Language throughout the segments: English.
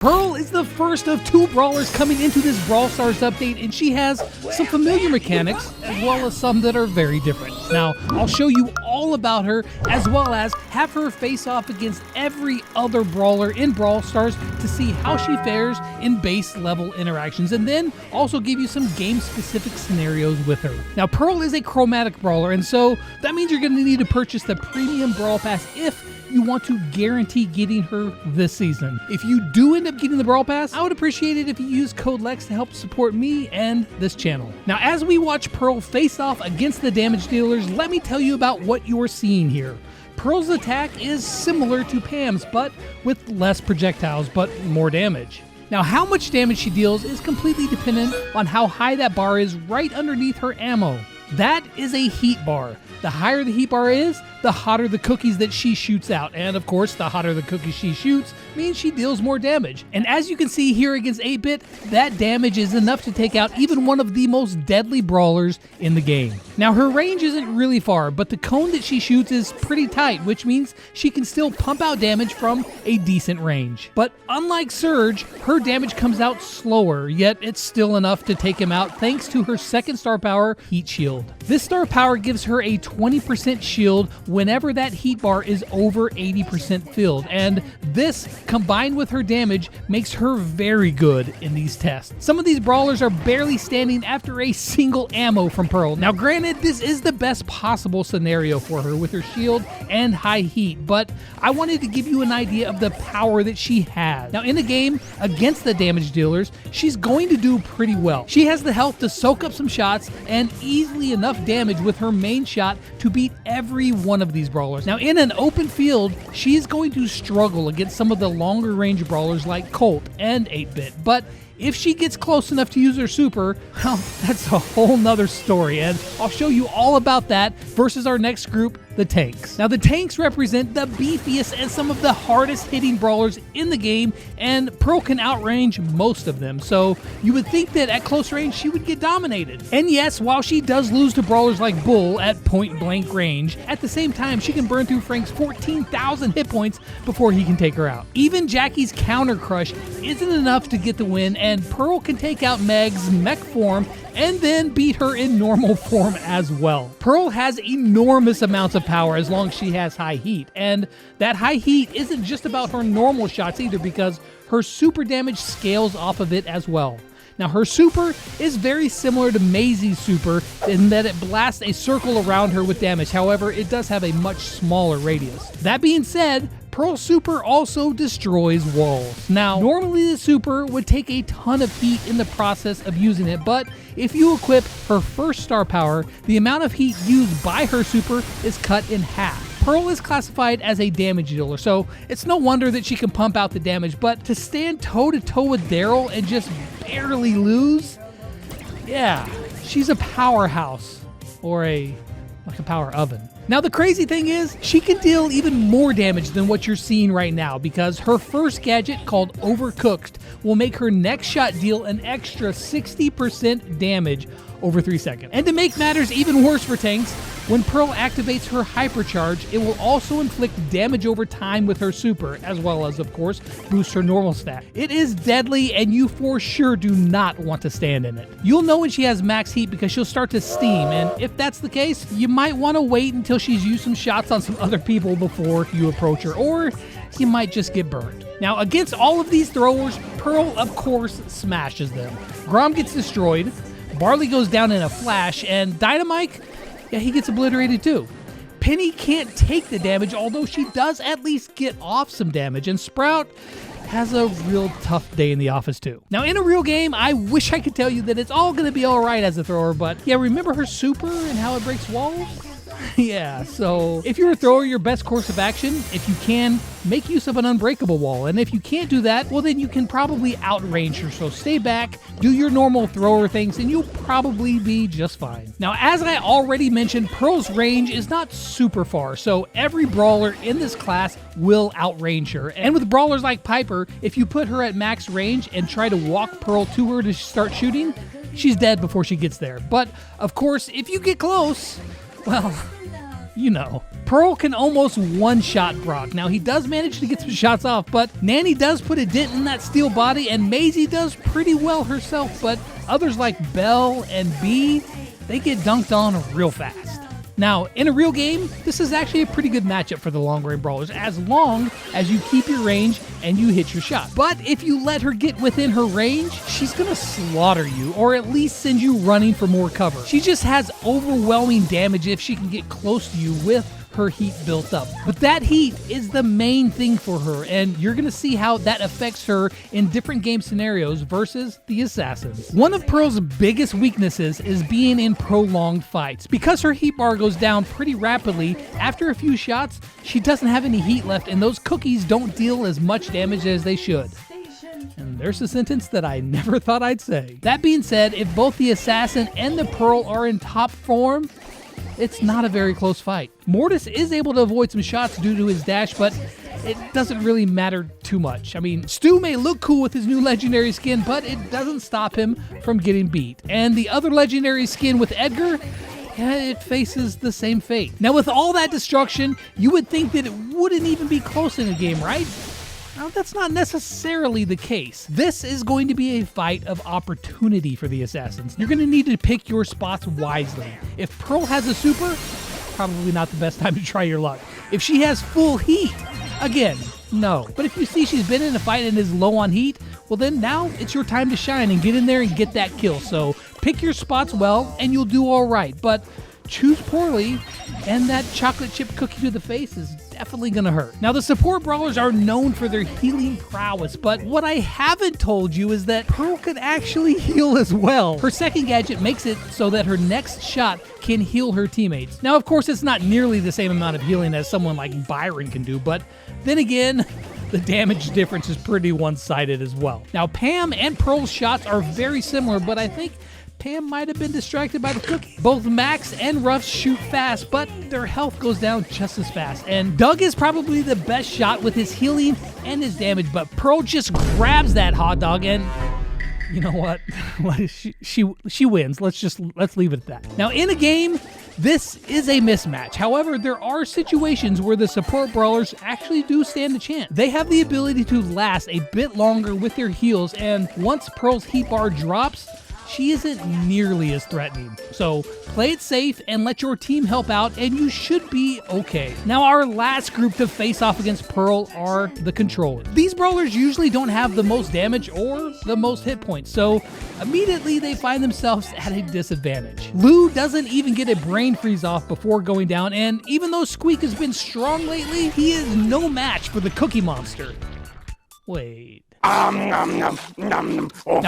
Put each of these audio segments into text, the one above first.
Pearl is the first of 2 brawlers coming into this Brawl Stars update, and she has some familiar mechanics as well as some that are very different. Now, I'll show you all about her as well as have her face off against every other brawler in Brawl Stars to see how she fares in base level interactions, and then also give you some game specific scenarios with her. Now, Pearl is a chromatic brawler, and so that means you're going to need to purchase the premium Brawl Pass if you want to guarantee getting her this season. If you do end up getting the Brawl Pass, I would appreciate it if you use code LEX to help support me and this channel. Now, as we watch Pearl face off against the damage dealers, let me tell you about what you're seeing here. Pearl's attack is similar to Pam's, but with less projectiles, but more damage. Now, how much damage she deals is completely dependent on how high that bar is right underneath her ammo. That is a heat bar. The higher the heat bar is, the hotter the cookies that she shoots out. And of course, the hotter the cookies she shoots means she deals more damage. And as you can see here against 8-Bit, that damage is enough to take out even one of the most deadly brawlers in the game. Now, her range isn't really far, but the cone that she shoots is pretty tight, which means she can still pump out damage from a decent range. But unlike Surge, her damage comes out slower, yet it's still enough to take him out thanks to her second star power, Heat Shield. This star power gives her a 20% shield whenever that heat bar is over 80% filled, and this combined with her damage makes her very good in these tests. Some of these brawlers are barely standing after a single ammo from Pearl. Now granted, this is the best possible scenario for her with her shield and high heat, but I wanted to give you an idea of the power that she has. Now in a game against the damage dealers, she's going to do pretty well. She has the health to soak up some shots and easily enough damage with her main shot to beat every one of these brawlers. Now in an open field, she is going to struggle against some of the longer range brawlers like Colt and 8-Bit, but if she gets close enough to use her super, well, that's a whole nother story, and I'll show you all about that versus our next group, the tanks. Now, the tanks represent the beefiest and some of the hardest hitting brawlers in the game, and Pearl can outrange most of them, so you would think that at close range she would get dominated. And yes, while she does lose to brawlers like Bull at point blank range, at the same time she can burn through Frank's 14,000 hit points before he can take her out. Even Jackie's counter crush isn't enough to get the win, and Pearl can take out Meg's mech form and then beat her in normal form as well. Pearl has enormous amounts of power as long as she has high heat, and that high heat isn't just about her normal shots either, because her super damage scales off of it as well. Now her super is very similar to Maisie's super in that it blasts a circle around her with damage, however it does have a much smaller radius. That being said, Pearl's super also destroys walls. Now, normally the super would take a ton of heat in the process of using it, but if you equip her first star power, the amount of heat used by her super is cut in half. Pearl is classified as a damage dealer, so it's no wonder that she can pump out the damage, but to stand toe-to-toe with Daryl and just barely lose, yeah, she's a powerhouse, or like a power oven. Now the crazy thing is, she can deal even more damage than what you're seeing right now, because her first gadget, called Overcooked, will make her next shot deal an extra 60% damage over 3 seconds. And to make matters even worse for tanks, when Pearl activates her hypercharge, it will also inflict damage over time with her super, as well as, of course, boost her normal stat. It is deadly, and you for sure do not want to stand in it. You'll know when she has max heat because she'll start to steam, and if that's the case, you might want to wait until she's used some shots on some other people before you approach her, or you might just get burned. Now, against all of these throwers, Pearl, of course, smashes them. Grom gets destroyed, Barley goes down in a flash, and Dynamite, yeah, he gets obliterated too. Penny can't take the damage, although she does at least get off some damage, and Sprout has a real tough day in the office too. Now, in a real game, I wish I could tell you that it's all going to be alright as a thrower, but yeah, remember her super and how it breaks walls? Yeah, so if you're a thrower, your best course of action, if you can, make use of an unbreakable wall. And if you can't do that, well, then you can probably outrange her. So stay back, do your normal thrower things, and you'll probably be just fine. Now, as I already mentioned, Pearl's range is not super far, so every brawler in this class will outrange her. And with brawlers like Piper, if you put her at max range and try to walk Pearl to her to start shooting, she's dead before she gets there. But of course, if you get close, well, you know. Pearl can almost one-shot Brock. Now, he does manage to get some shots off, but Nanny does put a dent in that steel body, and Maisie does pretty well herself, but others like Belle and Bee, they get dunked on real fast. Now, in a real game, this is actually a pretty good matchup for the long-range brawlers, as long as you keep your range and you hit your shot. But if you let her get within her range, she's gonna slaughter you, or at least send you running for more cover. She just has overwhelming damage if she can get close to you with her heat built up. But that heat is the main thing for her, and you're gonna see how that affects her in different game scenarios versus the assassins. One of Pearl's biggest weaknesses is being in prolonged fights. Because her heat bar goes down pretty rapidly, after a few shots, she doesn't have any heat left, and those cookies don't deal as much damage as they should. And there's a sentence that I never thought I'd say. That being said, if both the assassin and the Pearl are in top form, it's not a very close fight. Mortis is able to avoid some shots due to his dash, but it doesn't really matter too much. I mean, Stu may look cool with his new legendary skin, but it doesn't stop him from getting beat. And the other legendary skin with Edgar, it faces the same fate. Now, with all that destruction, you would think that it wouldn't even be close in a game, right? Now, that's not necessarily the case. This is going to be a fight of opportunity for the assassins. You're going to need to pick your spots wisely. If Pearl has a super, probably not the best time to try your luck. If she has full heat, again, no. But if you see she's been in a fight and is low on heat, well then now it's your time to shine and get in there and get that kill. So pick your spots well and you'll do all right. But choose poorly, and that chocolate chip cookie to the face is definitely gonna hurt. Now, the support brawlers are known for their healing prowess, but what I haven't told you is that Pearl could actually heal as well. Her second gadget makes it so that her next shot can heal her teammates. Now, of course, it's not nearly the same amount of healing as someone like Byron can do, but then again, the damage difference is pretty one-sided as well. Now, Pam and Pearl's shots are very similar, but I think Pam might have been distracted by the cookie. Both Max and Ruffs shoot fast, but their health goes down just as fast. And Doug is probably the best shot with his healing and his damage, but Pearl just grabs that hot dog and you know what? she wins. Let's leave it at that. Now, in a game, this is a mismatch. However, there are situations where the support brawlers actually do stand a chance. They have the ability to last a bit longer with their heals, and once Pearl's heat bar drops, she isn't nearly as threatening. So play it safe and let your team help out and you should be okay. Now, our last group to face off against Pearl are the controllers. These brawlers usually don't have the most damage or the most hit points, so immediately they find themselves at a disadvantage. Lou doesn't even get a brain freeze off before going down, and even though Squeak has been strong lately, he is no match for the Cookie Monster. Wait. Now,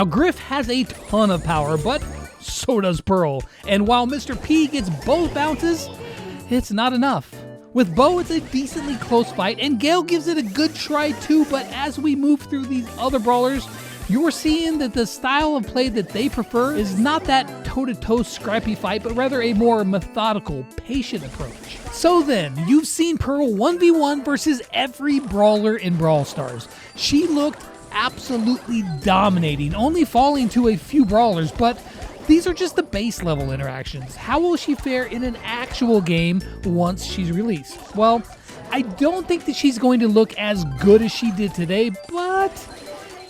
Griff has a ton of power, but so does Pearl. And while Mr. P gets both bounces, it's not enough. With Bo, it's a decently close fight, and Gale gives it a good try too, but as we move through these other brawlers, you're seeing that the style of play that they prefer is not that toe-to-toe scrappy fight, but rather a more methodical, patient approach. So then, you've seen Pearl 1v1 versus every brawler in Brawl Stars. She looked absolutely dominating, only falling to a few brawlers, but these are just the base level interactions. How will she fare in an actual game once she's released? Well, I don't think that she's going to look as good as she did today, but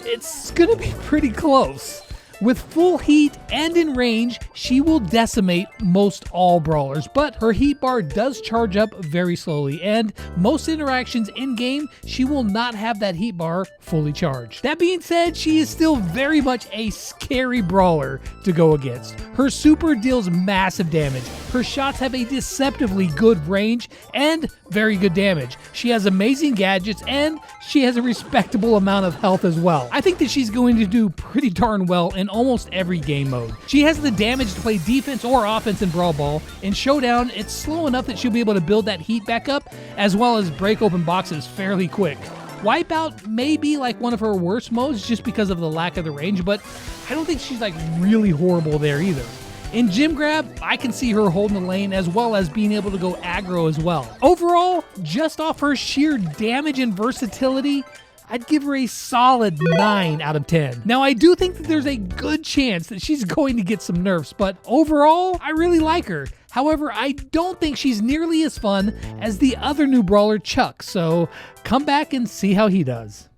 it's gonna be pretty close. With full heat and in range, she will decimate most all brawlers, but her heat bar does charge up very slowly, and most interactions in-game, she will not have that heat bar fully charged. That being said, she is still very much a scary brawler to go against. Her super deals massive damage, her shots have a deceptively good range, and very good damage. She has amazing gadgets, and she has a respectable amount of health as well. I think that she's going to do pretty darn well in almost every game mode. She has the damage to play defense or offense in Brawl Ball. In Showdown, it's slow enough that she'll be able to build that heat back up, as well as break open boxes fairly quick. Wipeout may be like one of her worst modes just because of the lack of the range, but I don't think she's like really horrible there either. In Gym Grab, I can see her holding the lane as well as being able to go aggro as well. Overall, just off her sheer damage and versatility, I'd give her a solid 9 out of 10. Now, I do think that there's a good chance that she's going to get some nerfs, but overall, I really like her. However, I don't think she's nearly as fun as the other new brawler, Chuck, so come back and see how he does.